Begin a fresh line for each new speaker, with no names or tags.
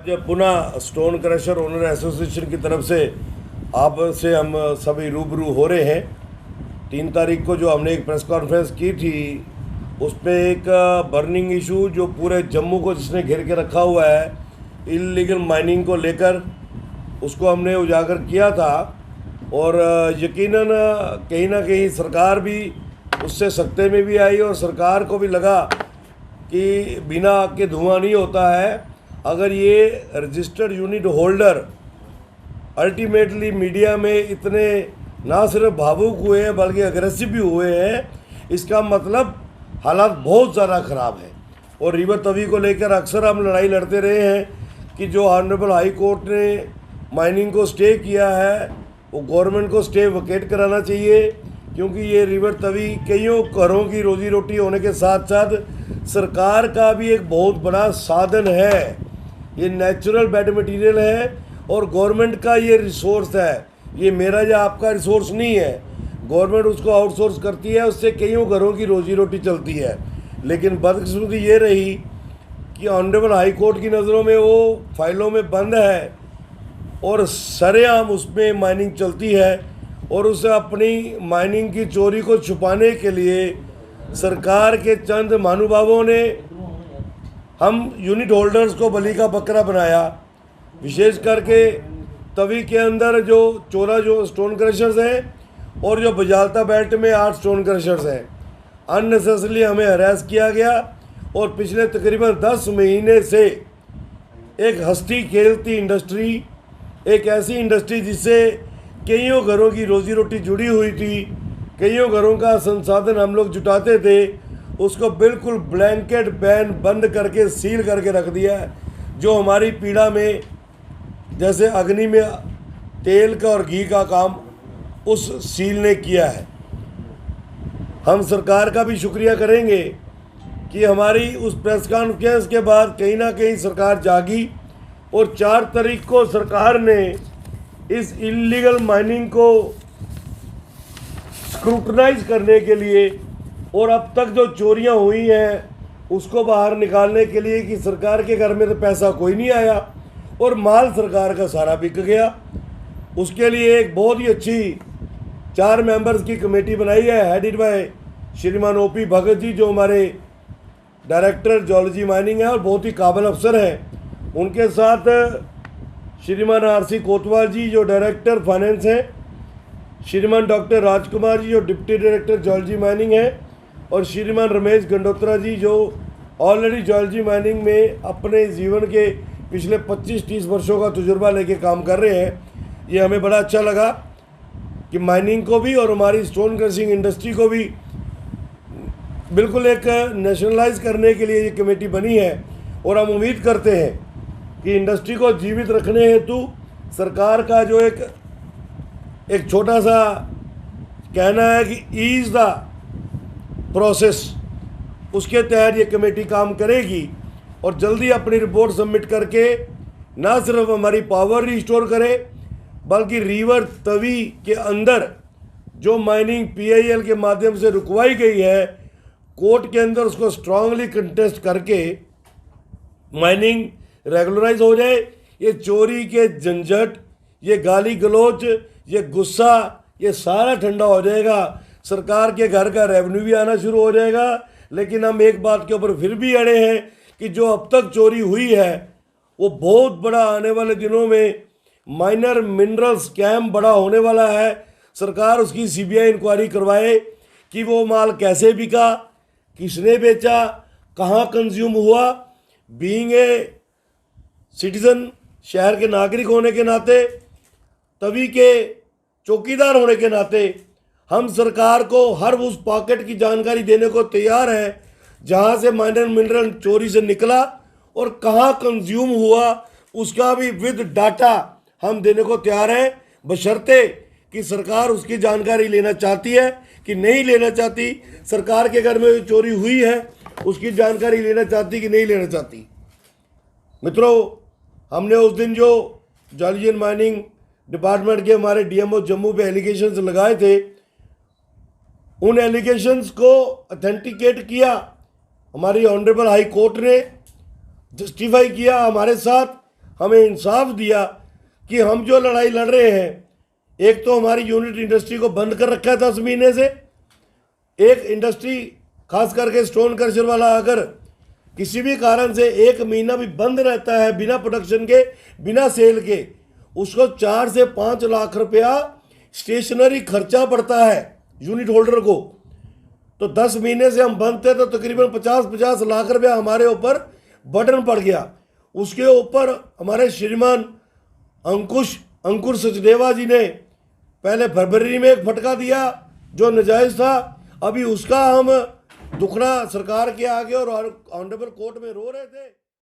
जब पुनः stone crusher owner association की तरफ से आपसे हम सभी रूबरू हो रहे हैं। 3 तारीख को जो हमने एक प्रेस कॉन्फ्रेंस की थी, उस पर एक बर्निंग इशू जो पूरे जम्मू को जिसने घेर के रखा हुआ है, इल्लीगल माइनिंग को लेकर, उसको हमने उजागर किया था। और यकीनन कहीं ना कहीं सरकार भी उससे सख्ते में भी आई और सरकार को भी लगा कि बिना आग के धुआं नहीं होता है। अगर ये registered unit holder ultimately media में इतने ना सिर्फ भावुक हुए हैं बल्कि अग्रेसिव भी हुए हैं, इसका मतलब हालात बहुत ज़्यादा ख़राब है। और रिवर तवी को लेकर अक्सर हम लड़ाई लड़ते रहे हैं कि जो ऑनरेबल हाई कोर्ट ने माइनिंग को स्टे किया है, वो गवर्नमेंट को स्टे वकेट कराना चाहिए, क्योंकि ये रिवर तवी कईयों घरों की रोजी रोटी होने के साथ साथ सरकार का भी एक बहुत बड़ा साधन है। ये नेचुरल बेड मटेरियल है और गवर्नमेंट का ये रिसोर्स है। ये मेरा या आपका रिसोर्स नहीं है। गवर्नमेंट उसको आउटसोर्स करती है, उससे कईयों घरों की रोजी रोटी चलती है। लेकिन बदकिस्मती ये रही कि ऑनरेबल हाई कोर्ट की नज़रों में वो फाइलों में बंद है और सरेआम उसमें माइनिंग चलती है। और उसे अपनी माइनिंग की चोरी को छुपाने के लिए सरकार के चंद महानुभावों ने हम यूनिट होल्डर्स को बलि का बकरा बनाया। विशेष करके तवी के अंदर जो 14 जो स्टोन क्रशर्स हैं और जो बजालता बेल्ट में 8 स्टोन क्रशर्स हैं, अननेसेसरली हमें हरास किया गया। और पिछले तकरीबन 10 महीने से एक हंसती खेलती इंडस्ट्री, एक ऐसी इंडस्ट्री जिससे कईयों घरों की रोजी रोटी जुड़ी हुई थी, कईयों घरों का संसाधन हम लोग जुटाते थे, उसको बिल्कुल ब्लैंकेट बैन बंद करके सील करके रख दिया है। जो हमारी पीड़ा में जैसे अग्नि में तेल का और घी का काम उस सील ने किया है। हम सरकार का भी शुक्रिया करेंगे कि हमारी उस प्रेस कॉन्फ्रेंस के बाद कहीं ना कहीं सरकार जागी और 4 तारीख को सरकार ने इस इल्लीगल माइनिंग को स्क्रूटनाइज करने के लिए और अब तक जो चोरियां हुई हैं उसको बाहर निकालने के लिए कि सरकार के घर में तो पैसा कोई नहीं आया और माल सरकार का सारा बिक गया, उसके लिए एक बहुत ही अच्छी 4 मेंबर्स की कमेटी बनाई है, हेडेड बाय श्रीमान ओपी भगत जी, जो हमारे डायरेक्टर जियोलॉजी माइनिंग है और बहुत ही काबिल अफसर हैं। उनके साथ श्रीमान आरसी कोतवाल जी जो डायरेक्टर फाइनेंस हैं, श्रीमान डॉक्टर राजकुमार जी जो डिप्टी डायरेक्टर जियोलॉजी माइनिंग है, और श्रीमान रमेश गंडोत्रा जी जो ऑलरेडी जियोलॉजी माइनिंग में अपने जीवन के पिछले 25-30 वर्षों का तजुर्बा लेके काम कर रहे हैं। ये हमें बड़ा अच्छा लगा कि माइनिंग को भी और हमारी स्टोन क्रशिंग इंडस्ट्री को भी बिल्कुल एक नेशनलाइज करने के लिए ये कमेटी बनी है। और हम उम्मीद करते हैं कि इंडस्ट्री को जीवित रखने हेतु सरकार का जो एक छोटा सा कहना है कि ईज द प्रोसेस, उसके तहत ये कमेटी काम करेगी और जल्दी अपनी रिपोर्ट सबमिट करके ना सिर्फ हमारी पावर रिस्टोर करे बल्कि रिवर तवी के अंदर जो माइनिंग पीआईएल के माध्यम से रुकवाई गई है, कोर्ट के अंदर उसको स्ट्रांगली कंटेस्ट करके माइनिंग रेगुलराइज हो जाए। ये चोरी के झंझट, ये गाली गलौज, ये गुस्सा, ये सारा ठंडा हो जाएगा। सरकार के घर का रेवेन्यू भी आना शुरू हो जाएगा। लेकिन हम एक बात के ऊपर फिर भी अड़े हैं कि जो अब तक चोरी हुई है वो बहुत बड़ा आने वाले दिनों में माइनर मिनरल स्कैम बड़ा होने वाला है। सरकार उसकी सीबीआई इंक्वायरी करवाए कि वो माल कैसे बिका, किसने बेचा, कहाँ कंज्यूम हुआ। बीइंग ए सिटीजन, शहर के नागरिक होने के नाते, तभी के चौकीदार होने के नाते हम सरकार को हर उस पॉकेट की जानकारी देने को तैयार हैं जहां से माइनर मिनरल चोरी से निकला और कहां कंज्यूम हुआ, उसका भी विद डाटा हम देने को तैयार हैं, बशर्ते कि सरकार उसकी जानकारी लेना चाहती है कि नहीं लेना चाहती। सरकार के घर में जो चोरी हुई है उसकी जानकारी लेना चाहती कि नहीं लेना चाहती। मित्रों, हमने उस दिन जो जियोलॉजी माइनिंग डिपार्टमेंट के हमारे डीएमओ जम्मू पे एलिगेशंस लगाए थे, उन एलिगेशंस को अथेंटिकेट किया हमारी ऑनरेबल हाई कोर्ट ने, जस्टिफाई किया हमारे साथ। हमें इंसाफ दिया कि हम जो लड़ाई लड़ रहे हैं, एक तो हमारी यूनिट इंडस्ट्री को बंद कर रखा है 10 महीने से। एक इंडस्ट्री खास करके स्टोन क्रशर वाला अगर किसी भी कारण से 1 महीना भी बंद रहता है बिना प्रोडक्शन के, बिना सेल के, उसको 4 से 5 लाख रुपया स्टेशनरी खर्चा पड़ता है यूनिट होल्डर को। तो 10 महीने से हम बंद थे तो तकरीबन 50-50 लाख रुपया हमारे ऊपर बर्डन पड़ गया। उसके ऊपर हमारे श्रीमान अंकुर सचदेवा जी ने पहले फरवरी में एक फटका दिया जो नाजायज़ था, अभी उसका हम दुखड़ा सरकार के आगे और ऑनरेबल कोर्ट में रो रहे थे।